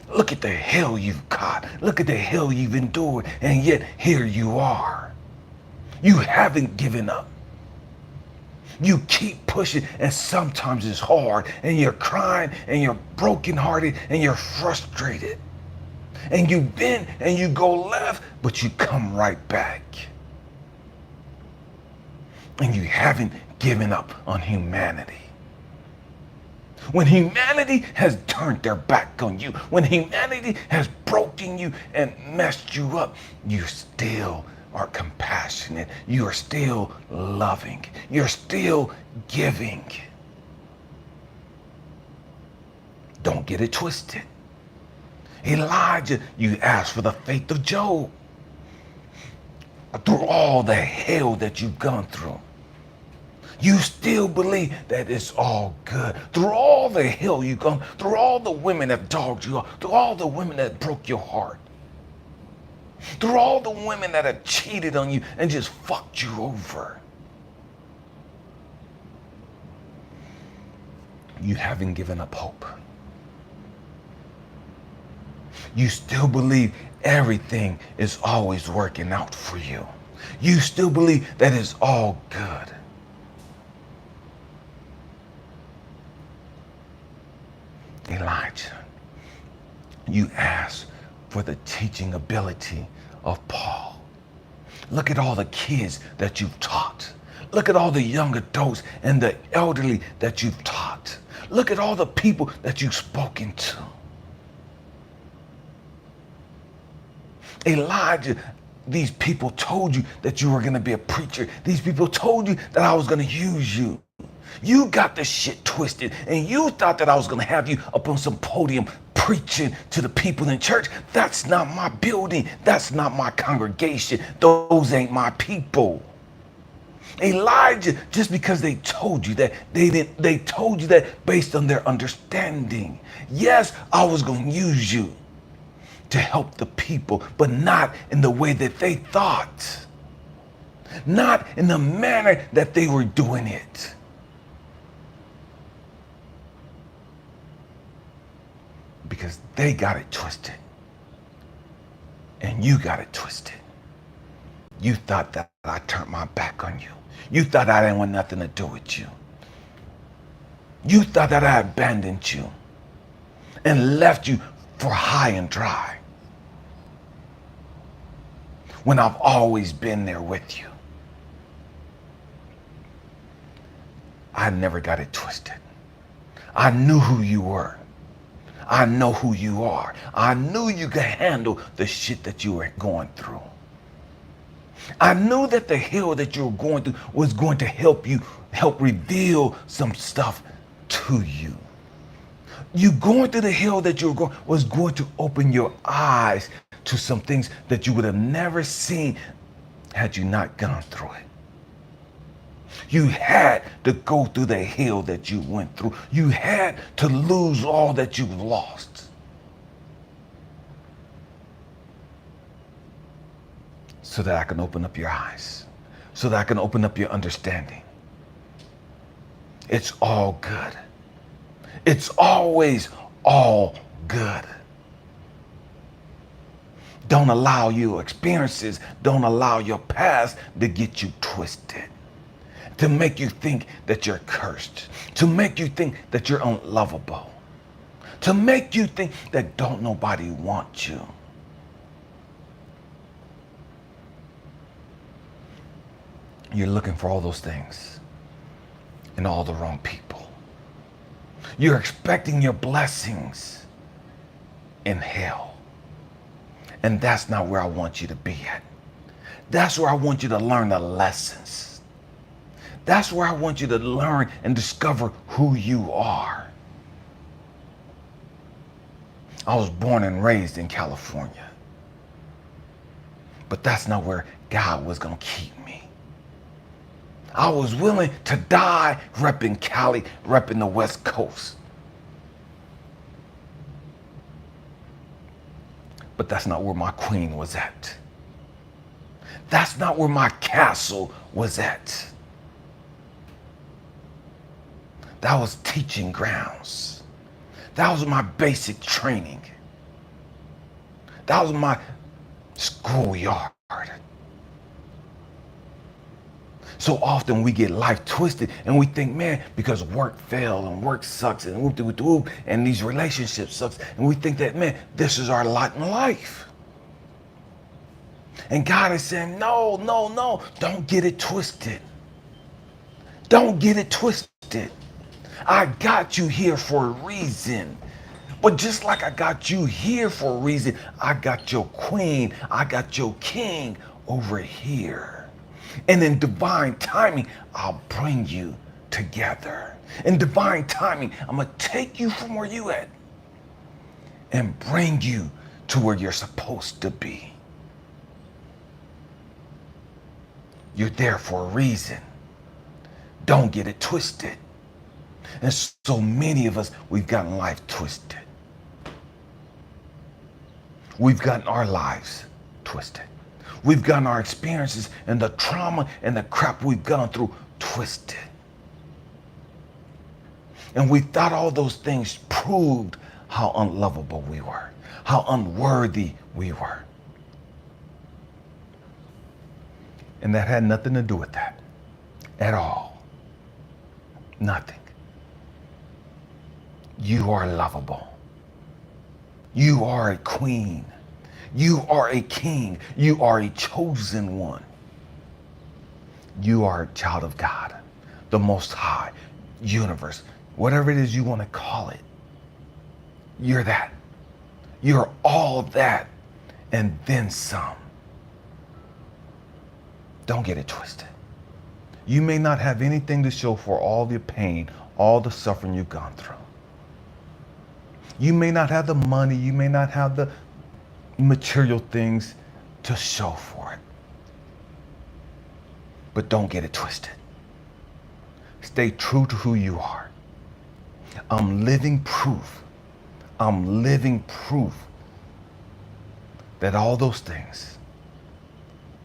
Look at the hell you've caught. Look at the hell you've endured, and yet here you are. You haven't given up. You keep pushing, and sometimes it's hard, and you're crying, and you're brokenhearted, and you're frustrated. And you bend and you go left, but you come right back. And you haven't given up on humanity. When humanity has turned their back on you, when humanity has broken you and messed you up, you still are compassionate. You are still loving. You're still giving. Don't get it twisted. Elijah, you asked for the faith of Job. Through all the hell that you've gone through, you still believe that it's all good. Through all the hell you've gone, through all the women that dogged you up, through all the women that broke your heart, through all the women that have cheated on you and just fucked you over, you haven't given up hope. You still believe everything is always working out for you. You still believe that it's all good. Elijah, you asked for the teaching ability of Paul. Look at all the kids that you've taught. Look at all the young adults and the elderly that you've taught. Look at all the people that you've spoken to. Elijah, these people told you that you were going to be a preacher. These people told you that I was going to use you. You got the shit twisted, and you thought that I was going to have you up on some podium preaching to the people in church. That's not my building. That's not my congregation. Those ain't my people. Elijah, just because they told you that, they told you that based on their understanding. Yes, I was going to use you to help the people, but not in the way that they thought. Not in the manner that they were doing it. Because they got it twisted. And you got it twisted. You thought that I turned my back on you. You thought I didn't want nothing to do with you. You thought that I abandoned you and left you for high and dry, when I've always been there with you. I never got it twisted. I knew who you were. I know who you are. I knew you could handle the shit that you were going through. I knew that the hell that you were going through was going to help reveal some stuff to you. You going through the hell that you were going was going to open your eyes to some things that you would have never seen had you not gone through it. You had to go through the hell that you went through. You had to lose all that you've lost. So that I can open up your eyes. So that I can open up your understanding. It's all good. It's always all good. Don't allow your experiences, don't allow your past to get you twisted. To make you think that you're cursed. To make you think that you're unlovable. To make you think that don't nobody want you. You're looking for all those things in all the wrong people. You're expecting your blessings in hell. And that's not where I want you to be at. That's where I want you to learn the lessons. That's where I want you to learn and discover who you are. I was born and raised in California. But that's not where God was going to keep me. I was willing to die repping Cali, repping the West Coast. But that's not where my queen was at. That's not where my castle was at. That was teaching grounds. That was my basic training. That was my schoolyard. So often we get life twisted and we think, man, because work failed and work sucks and whoop, and these relationships sucks, and we think that, man, this is our lot in life. And God is saying, no, don't get it twisted. Don't get it twisted. I got you here for a reason. But just like I got you here for a reason, I got your queen, I got your king over here. And in divine timing, I'll bring you together. In divine timing, I'm going to take you from where you at and bring you to where you're supposed to be. You're there for a reason. Don't get it twisted. And so many of us, we've gotten life twisted. We've gotten our lives twisted. We've gotten our experiences and the trauma and the crap we've gone through twisted. And we thought all those things proved how unlovable we were, how unworthy we were. And that had nothing to do with that at all. Nothing. You are lovable. You are a queen. You are a king. You are a chosen one. You are a child of God, the Most High, universe, whatever it is you want to call it. You're that. You're all that and then some. Don't get it twisted. You may not have anything to show for all the pain, all the suffering you've gone through. You may not have the money, you may not have the material things to show for it. But don't get it twisted. Stay true to who you are. I'm living proof. I'm living proof that all those things,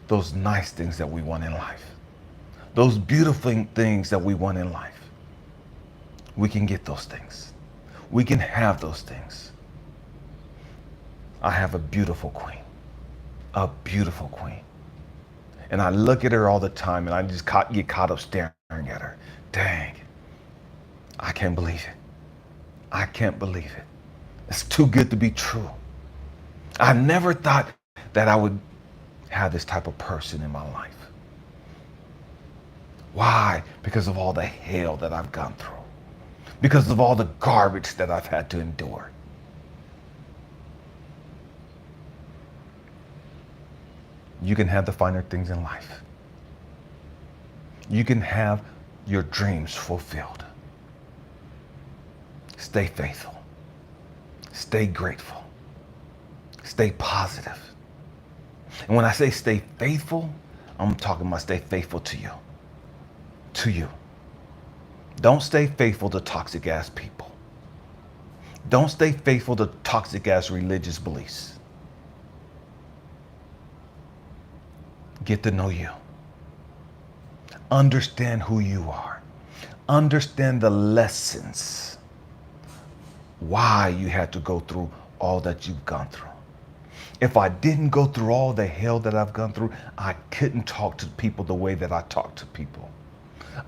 those nice things that we want in life, those beautiful things that we want in life, we can get those things. We can have those things. I have a beautiful queen, a beautiful queen. And I look at her all the time and I just get caught up staring at her. Dang, I can't believe it. I can't believe it. It's too good to be true. I never thought that I would have this type of person in my life. Why? Because of all the hell that I've gone through. Because of all the garbage that I've had to endure. You can have the finer things in life. You can have your dreams fulfilled. Stay faithful. Stay grateful. Stay positive. And when I say stay faithful, I'm talking about stay faithful to you. To you. Don't stay faithful to toxic ass people. Don't stay faithful to toxic ass religious beliefs. Get to know you. Understand who you are. Understand the lessons. Why you had to go through all that you've gone through. If I didn't go through all the hell that I've gone through, I couldn't talk to people the way that I talk to people.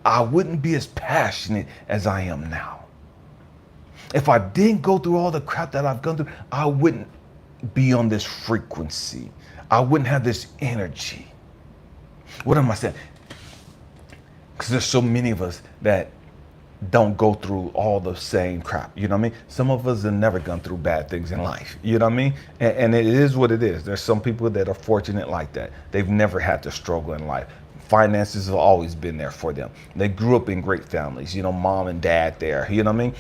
I wouldn't be as passionate as I am now. If I didn't go through all the crap that I've gone through, I wouldn't be on this frequency. I wouldn't have this energy. What am I saying? Because there's so many of us that don't go through all the same crap. You know what I mean? Some of us have never gone through bad things in life. You know what I mean? And it is what it is. There's some people that are fortunate like that. They've never had to struggle in life. Finances have always been there for them. They grew up in great families, you know, mom and dad there. You know what I mean?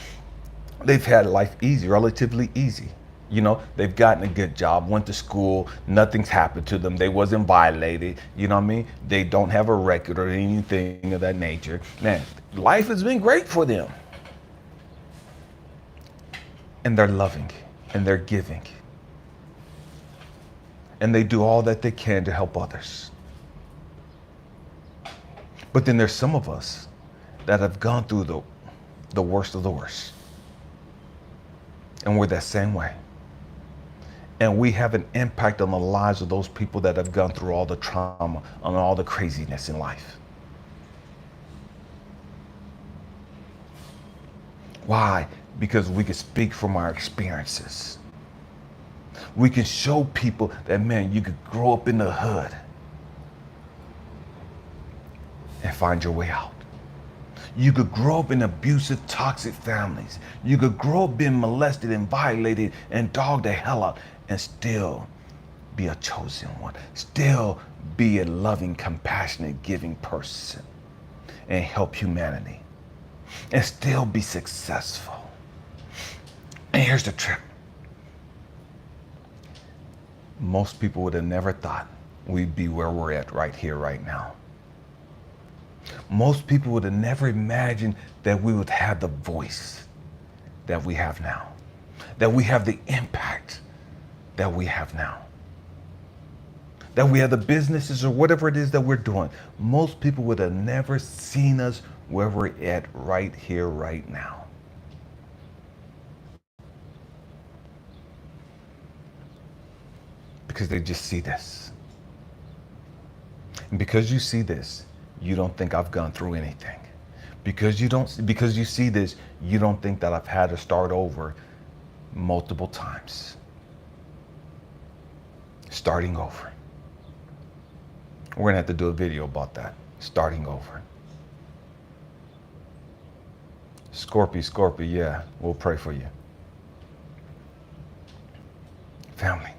They've had life easy, relatively easy. You know, they've gotten a good job, went to school, nothing's happened to them. They wasn't violated, you know what I mean? They don't have a record or anything of that nature. Man, life has been great for them. And they're loving and they're giving. And they do all that they can to help others. But then there's some of us that have gone through the worst of the worst. And we're that same way. And we have an impact on the lives of those people that have gone through all the trauma and all the craziness in life. Why? Because we can speak from our experiences. We can show people that, man, you could grow up in the hood and find your way out. You could grow up in abusive, toxic families. You could grow up being molested and violated and dogged the hell out and still be a chosen one. Still be a loving, compassionate, giving person and help humanity. And still be successful. And here's the trick. Most people would have never thought we'd be where we're at right here, right now. Most people would have never imagined that we would have the voice that we have now, that we have the impact that we have now, that we have the businesses or whatever it is that we're doing. Most people would have never seen us where we're at right here, right now. Because they just see this. And because you see this, you don't think I've gone through anything. Because you see this, you don't think that I've had to start over multiple times. Starting over. We're gonna have to do a video about that. Starting over. Scorpio, yeah, we'll pray for you. Family.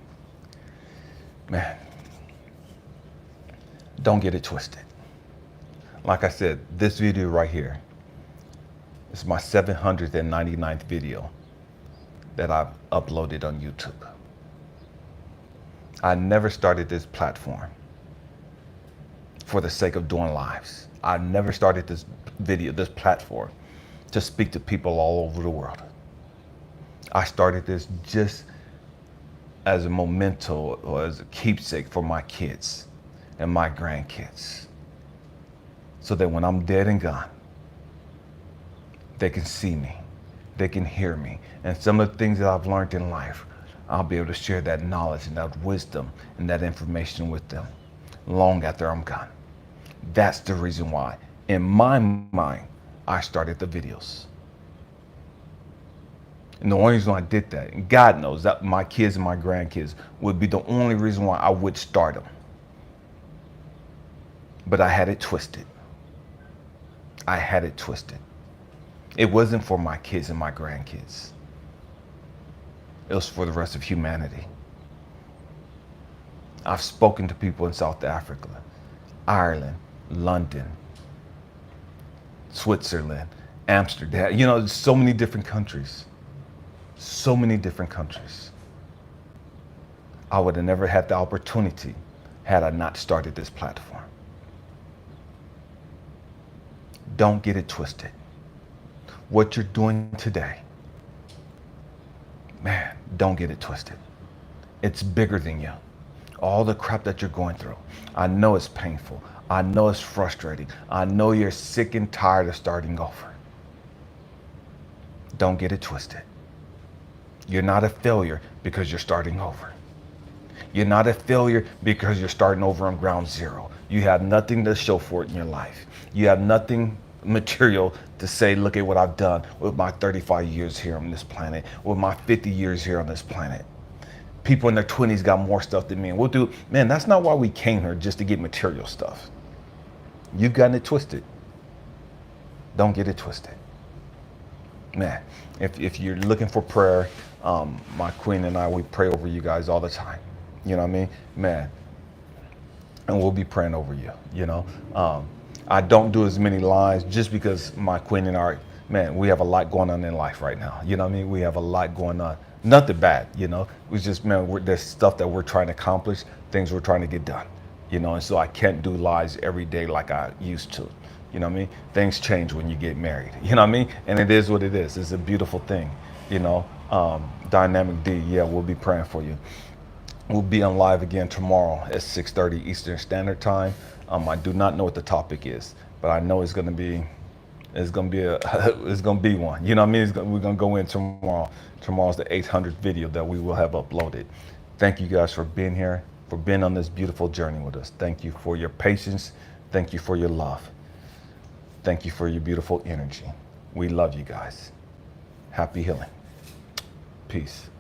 Man, don't get it twisted. Like I said, this video right here is my 799th video that I've uploaded on YouTube. I never started this platform for the sake of doing lives. I never started this platform to speak to people all over the world. I started this just as a memento or as a keepsake for my kids and my grandkids. So that when I'm dead and gone, they can see me, they can hear me. And some of the things that I've learned in life, I'll be able to share that knowledge and that wisdom and that information with them long after I'm gone. That's the reason why, in my mind, I started the videos. And the only reason why I did that, and God knows that my kids and my grandkids would be the only reason why I would start them. But I had it twisted. I had it twisted. It wasn't for my kids and my grandkids. It was for the rest of humanity. I've spoken to people in South Africa, Ireland, London, Switzerland, Amsterdam, you know, so many different countries. So many different countries. I would have never had the opportunity had I not started this platform. Don't get it twisted. What you're doing today, man, don't get it twisted. It's bigger than you. All the crap that you're going through. I know it's painful. I know it's frustrating. I know you're sick and tired of starting over. Don't get it twisted. You're not a failure because you're starting over. You're not a failure because you're starting over on ground zero. You have nothing to show for it in your life. You have nothing material to say, look at what I've done with my 35 years here on this planet, with my 50 years here on this planet. People in their 20s got more stuff than me. And we'll do, man, that's not why we came here, just to get material stuff. You've gotten it twisted. Don't get it twisted. Man, if you're looking for prayer, my queen and I, we pray over you guys all the time. You know what I mean? Man, and we'll be praying over you, you know? I don't do as many lives just because my queen and I, man, we have a lot going on in life right now. You know what I mean? We have a lot going on. Nothing bad, you know? It's just, man, there's stuff that we're trying to accomplish, things we're trying to get done, you know? And so I can't do lives every day like I used to. You know what I mean? Things change when you get married. You know what I mean? And it is what it is. It's a beautiful thing, you know? Dynamic D, yeah, we'll be praying for you. We'll be on live again tomorrow at 6:30 Eastern Standard Time. I do not know what the topic is, but I know it's gonna be it's gonna be one. You know what I mean? We're gonna go in tomorrow. Tomorrow's the 800th video that we will have uploaded. Thank you guys for being here, for being on this beautiful journey with us. Thank you for your patience. Thank you for your love. Thank you for your beautiful energy. We love you guys. Happy healing. Peace.